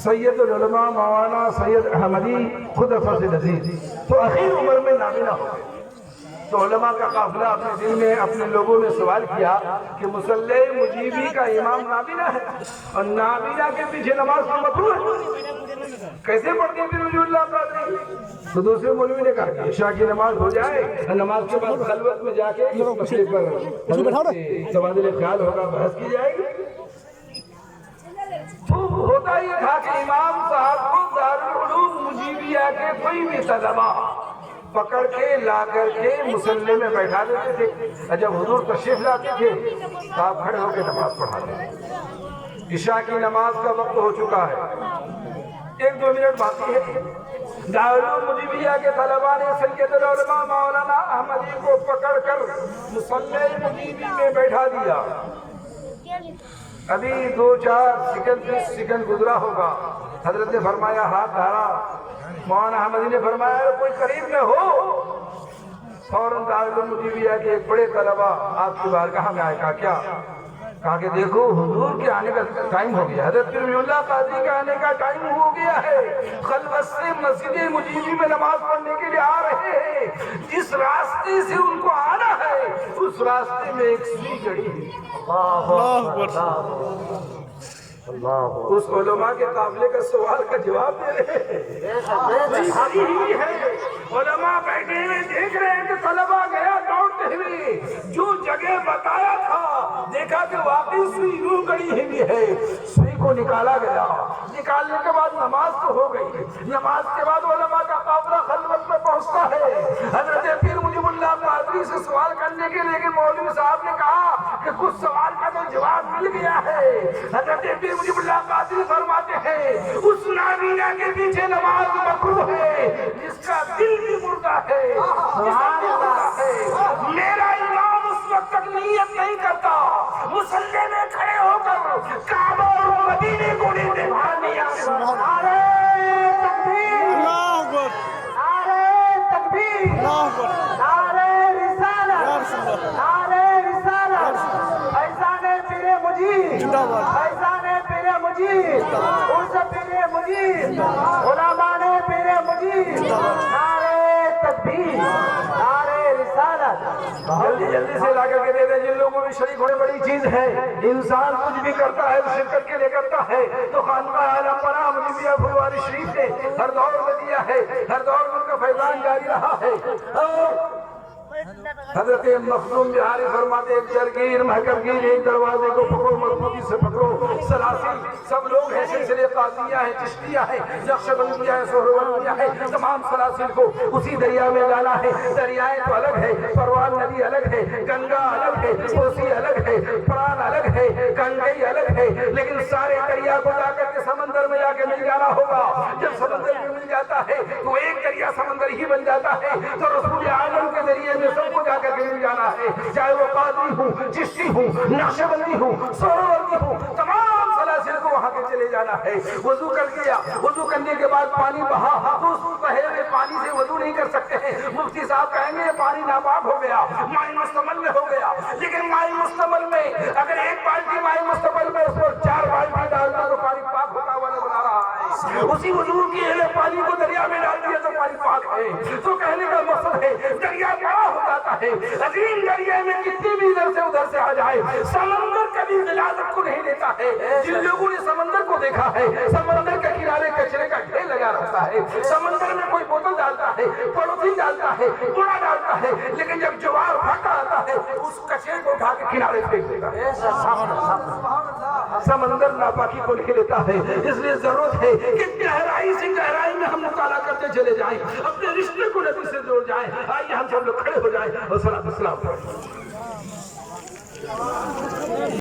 سید العلماء مولانا سید احمدی خود فضل عزیز تو اخیر عمر میں نابینا ہو گئے. تو علماء کا قافلہ اپنے دل میں اپنے لوگوں نے سوال کیا کہ مصلی مجیبی کا امام نابینا ہے اور نابینا کے پیچھے نماز کا مکروہ ہے، کیسے پڑھتے ہیں پھر ولی اللہ قادری؟ تو دوسرے مولوی نے کہا کہ عشاء کی نماز ہو جائے، نماز کے بعد خلوت میں جا کے اس مسئلے پر تبادلہ خیال ہوگا، بحث کی جائے گی. تو ہوتا یہ تھا کہ امام صاحب کو دارالعلوم مجیبیہ کے کوئی بھی طلبہ پکڑ کے لا کر کے مصلی میں بیٹھا دیتے تھے. جب حضور تشریف لاتے تھے تو آپ کھڑے ہو کے نماز پڑھاتے تھے. عشاء کی نماز کا وقت ہو چکا ہے، 1-2 منٹ باقی ہے. دارالعلوم مجیبیہ کے طلباء نے سید العلماء مولانا احمدی کو پکڑ کر مصلی مجیبی میں بیٹھا دیا. ابھی 2-4 سیکنڈ گزرا ہوگا، حضرت نے فرمایا ہاتھ دھارا. مولانا احمدی نے فرمایا کوئی قریب میں ہو. فوراً دارالعلوم مجیبیہ کے ایک بڑے طلباء آپ کی بارگاہ میں آئے. کہا کہ دیکھو حضور کے آنے کا ٹائم ہو گیا، حضرت ولی اللہ قادری کے آنے کا ٹائم ہو گیا ہے. خلوت سے مسجد مجیبی میں نماز پڑھنے کے لیے آ رہے ہیں. جس راستے سے ان کو آنا ہے اس راستے میں ایک سوئی گڑی ہے. اس علماء کے قافلے کا سوال کا جواب دے رہے ہیں. علماء بیٹھے ہوئے دیکھ رہے ہیں کہ طلبہ گیا دوڑتے ہوئے، جو جگہ بتایا تھا دیکھا کہ واقعی سوئی یوں گڑی ہوئی ہے. سوئی کو نکالا گیا. نکالنے کے بعد نماز تو ہو گئی. نماز کے بعد علماء کا قافلہ خلوت میں پہنچتا ہے. حضرت پیر مجیب اللہ قادری سے سوال کرنے کے لیے مولوی صاحب نے کہا کہ کچھ سوال کا تو جواب مل گیا ہے. حضرت پیر مجیب اللہ قادری فرماتے ہیں اس نابینا کے پیچھے نماز مکروہ ہے جس کا دل بھی مردہ ہے. میرا امام اس وقت تک نیت نہیں کرتا مصلی میں کھڑے ہو کر کعبہ اور مدینے کو نہیں دیکھا. نعرہ تکبیر، نعرہ تکبیر، نعرہ رسالت، نعرہ رسالت. فیضان پیر مجید، فیضان پیر مجید، عرض پیر مجید، علماء پیر مجید. نعرہ تکبیر، نعرہ رسالت. جلدی سے لا کر کے دے دیں جن لوگوں میں شریک ہونے بڑی چیز ہے. انسان کچھ بھی کرتا ہے شرکت کے لیے کرتا ہے. تو خانقاہ عالم پناہ مجیبیہ پھلواری شریف نے ہر دور میں دیا ہے، ہر دور میں ان کا فیضان جاری رہا ہے. حضرت مخدوم بہاری فرماتے ایک جرگیر محکمگیر ایک دروازے کو پکڑو مضبوطی سے پکڑو. سلاسل سب لوگ ہیں، سلسلے قادریہ ہیں، چشتیہ ہیں، نقشبندیہ ہیں، سہروردیہ ہیں. تمام سلاسل کو اسی دریا میں ڈالا ہے. دریائیں تو الگ ہے، پروان ندی الگ ہے، گنگا الگ ہے، کوسی الگ ہے، پران الگ ہے، گنگئی الگ ہے، لیکن سارے دریا کو جا کر کے سمندر میں جا کے مل جانا ہوگا. جب سمندر میں مل جاتا ہے تو ایک دریا سمندر ہی بن جاتا ہے. تو رسول اعظم کے ذریعے میں سب کو جا کر کے مل جانا ہے. چاہے وہ قادری ہوں، چشتی ہوں، نقشبندی ہوں، سہروردی ہوں، تمام سلاسل کو وہاں کے چلے جانا ہے. وضو کر لیا، وضو کرنے کے بعد پانی بہا تو اس بہے ہوئے پانی سے وضو نہیں کر سکتے ہیں. مفتی صاحب کہیں گے پانی ناپاک ہو گیا، مائی مستعمل میں ہو گیا. لیکن مائی مستعمل میں اگر ایک بالٹی مائی مستعمل میں اس کو 4 بالٹی ڈالتا تو پانی پاک ہوتا ہوا نظر آ رہا ہے. اسی وضو کیے ہوئے پانی کو دریا میں ڈال دیا تو پانی پاک ہے. تو کہنے کا مقصد ہے دریا بڑا ہو جاتا ہے. عظیم دریا میں کتنی بھی ادھر سے ادھر سے آ جائے سمندر کبھی غلاظت کو نہیں لیتا ہے. جن لوگوں نے سمندر کو دیکھا ہے سمندر کے کنارے کچرے کا ڈھیر لگا رہتا ہے. سمندر میں کوئی بوتل ڈالتا ہے، پولیتھین ڈالتا ہے، کوڑا ڈالتا ہے، لیکن جب جوار پھٹا آتا ہے اس کچرے کو اٹھا کے کنارے پھینک دیتا ہے. سمندر ناپاکی کو نہیں لیتا ہے. اس لیے ضرورت ہے کہ گہرائی سے گہرائی میں ہم مطالعہ کرتے چلے جائیں، اپنے رشتے کو نبی سے جوڑ جائیں. آئیے ہم سب لوگ کھڑے ہو جائیں اور صلاۃ والسلام.